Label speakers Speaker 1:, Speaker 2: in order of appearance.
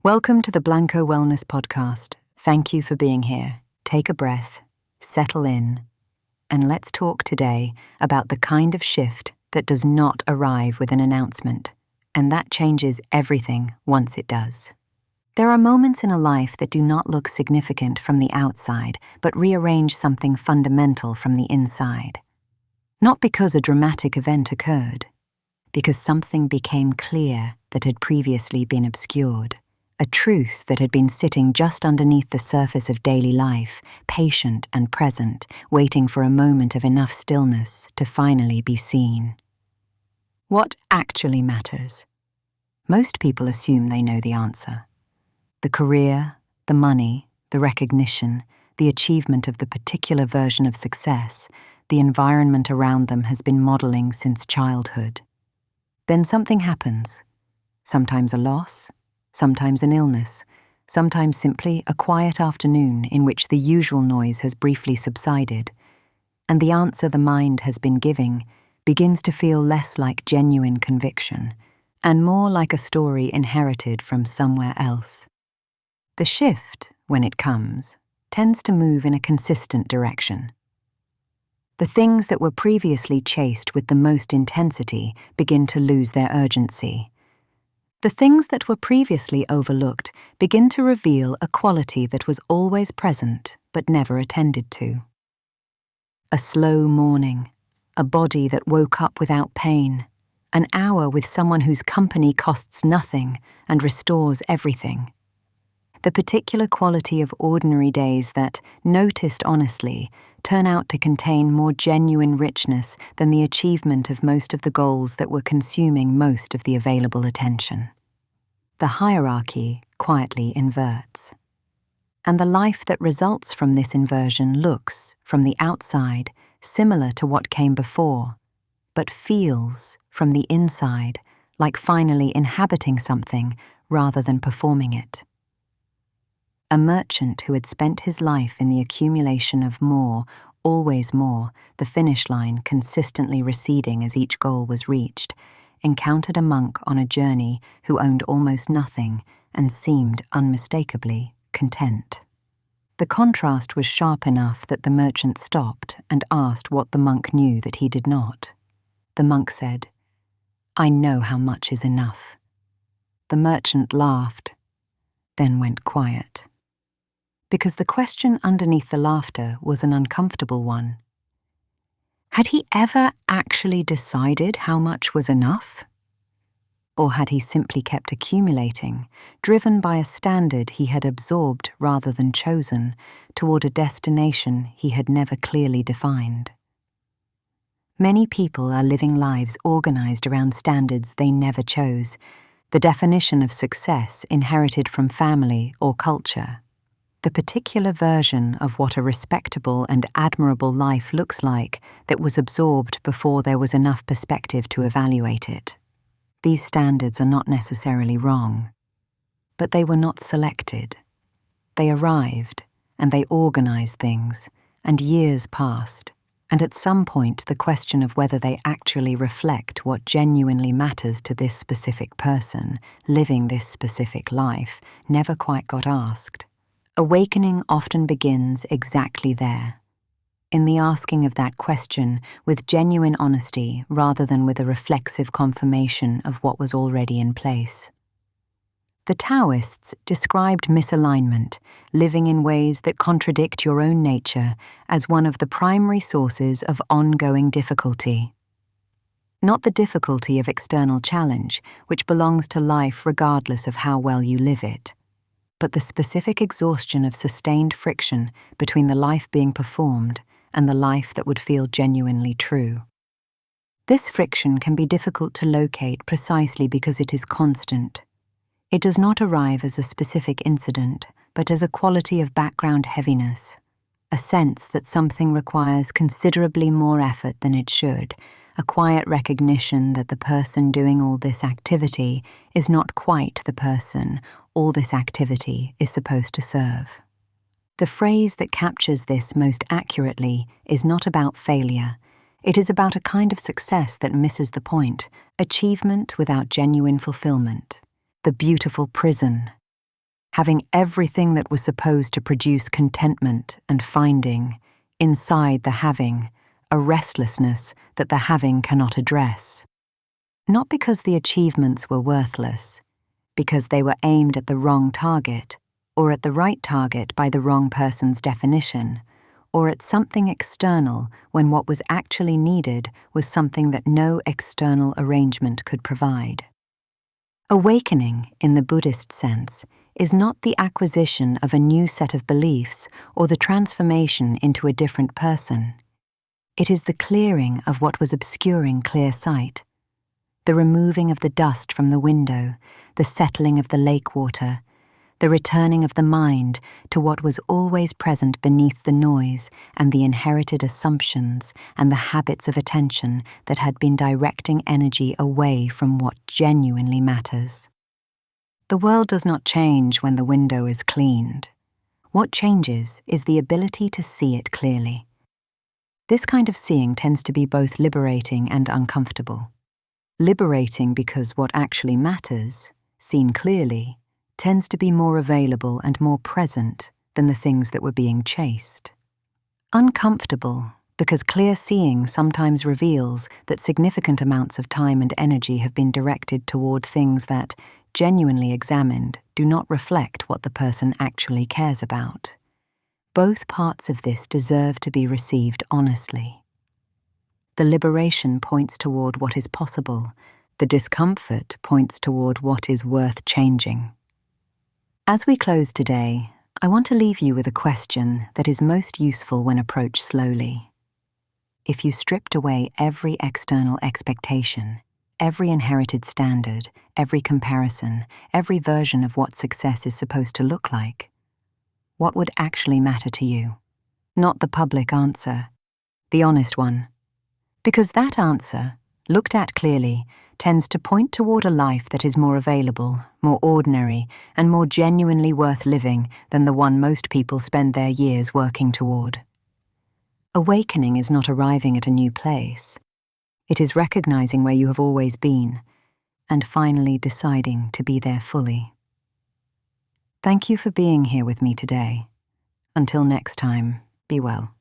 Speaker 1: Welcome to the Blanco Wellness Podcast. Thank you for being here. Take a breath, settle in, and let's talk today about the kind of shift that does not arrive with an announcement, and that changes everything once it does. There are moments in a life that do not look significant from the outside, but rearrange something fundamental from the inside. Not because a dramatic event occurred, because something became clear that had previously been obscured. A truth that had been sitting just underneath the surface of daily life, patient and present, waiting for a moment of enough stillness to finally be seen. What actually matters? Most people assume they know the answer. The career, the money, the recognition, the achievement of the particular version of success, the environment around them has been modeling since childhood. Then something happens, sometimes a loss, sometimes an illness, sometimes simply a quiet afternoon in which the usual noise has briefly subsided, and the answer the mind has been giving begins to feel less like genuine conviction and more like a story inherited from somewhere else. The shift, when it comes, tends to move in a consistent direction. The things that were previously chased with the most intensity begin to lose their urgency. The things that were previously overlooked begin to reveal a quality that was always present but never attended to. A slow morning, a body that woke up without pain, an hour with someone whose company costs nothing and restores everything. The particular quality of ordinary days that, noticed honestly, turn out to contain more genuine richness than the achievement of most of the goals that were consuming most of the available attention. The hierarchy quietly inverts. And the life that results from this inversion looks, from the outside, similar to what came before, but feels, from the inside, like finally inhabiting something rather than performing it. A merchant who had spent his life in the accumulation of more, always more, the finish line consistently receding as each goal was reached, encountered a monk on a journey who owned almost nothing and seemed unmistakably content. The contrast was sharp enough that the merchant stopped and asked what the monk knew that he did not. The monk said, "I know how much is enough." The merchant laughed, then went quiet. Because the question underneath the laughter was an uncomfortable one. Had he ever actually decided how much was enough? Or had he simply kept accumulating, driven by a standard he had absorbed rather than chosen, toward a destination he had never clearly defined? Many people are living lives organized around standards they never chose, the definition of success inherited from family or culture. The particular version of what a respectable and admirable life looks like that was absorbed before there was enough perspective to evaluate it. These standards are not necessarily wrong, but they were not selected. They arrived, and they organized things, and years passed, and at some point the question of whether they actually reflect what genuinely matters to this specific person, living this specific life, never quite got asked. Awakening often begins exactly there, in the asking of that question with genuine honesty rather than with a reflexive confirmation of what was already in place. The Taoists described misalignment, living in ways that contradict your own nature, as one of the primary sources of ongoing difficulty. Not the difficulty of external challenge, which belongs to life regardless of how well you live it, but the specific exhaustion of sustained friction between the life being performed and the life that would feel genuinely true. This friction can be difficult to locate precisely because it is constant. It does not arrive as a specific incident, but as a quality of background heaviness, a sense that something requires considerably more effort than it should, a quiet recognition that the person doing all this activity is not quite the person all this activity is supposed to serve. The phrase that captures this most accurately is not about failure. It is about a kind of success that misses the point, achievement without genuine fulfillment, the beautiful prison. having everything that was supposed to produce contentment and finding, inside the having, a restlessness that the having cannot address. Not because the achievements were worthless, because they were aimed at the wrong target, or at the right target by the wrong person's definition, or at something external when what was actually needed was something that no external arrangement could provide. Awakening, in the Buddhist sense, is not the acquisition of a new set of beliefs or the transformation into a different person. It is the clearing of what was obscuring clear sight, the removing of the dust from the window, the settling of the lake water, the returning of the mind to what was always present beneath the noise and the inherited assumptions and the habits of attention that had been directing energy away from what genuinely matters. The world does not change when the window is cleaned. What changes is the ability to see it clearly. This kind of seeing tends to be both liberating and uncomfortable. Liberating because what actually matters, seen clearly, tends to be more available and more present than the things that were being chased. Uncomfortable because clear seeing sometimes reveals that significant amounts of time and energy have been directed toward things that, genuinely examined, do not reflect what the person actually cares about. Both parts of this deserve to be received honestly. The liberation points toward what is possible. The discomfort points toward what is worth changing. As we close today, I want to leave you with a question that is most useful when approached slowly. If you stripped away every external expectation, every inherited standard, every comparison, every version of what success is supposed to look like, what would actually matter to you? Not the public answer, the honest one. Because that answer, looked at clearly, tends to point toward a life that is more available, more ordinary, and more genuinely worth living than the one most people spend their years working toward. Awakening is not arriving at a new place. It is recognizing where you have always been, and finally deciding to be there fully. Thank you for being here with me today. Until next time, be well.